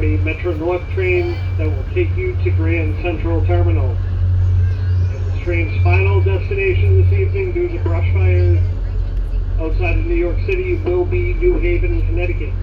a Metro North train that will take you to Grand Central Terminal. And this train's final destination this evening, due to brush fires outside of New York City, will be New Haven, Connecticut.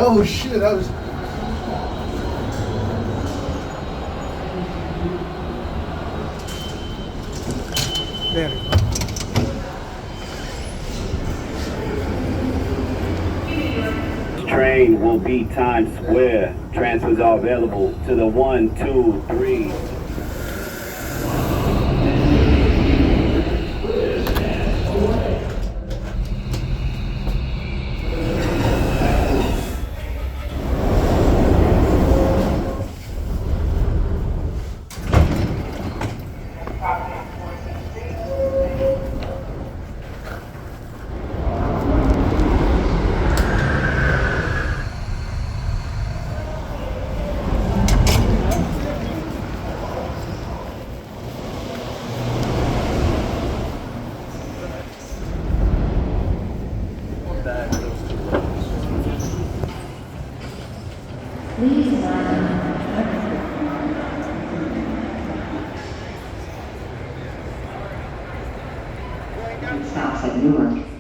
Oh shit, I was... There. Train will be Times Square. Transfers are available to the 1, 2, 3. Stops at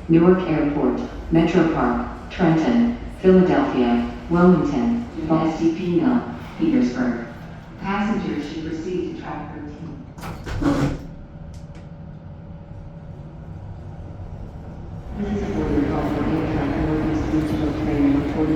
Newark Airport, Metro Park, Trenton, Philadelphia, Wilmington, Pasadena, Petersburg. Passengers should proceed to track 13. This is a boarding call for Amtrak Northeast Regional Train number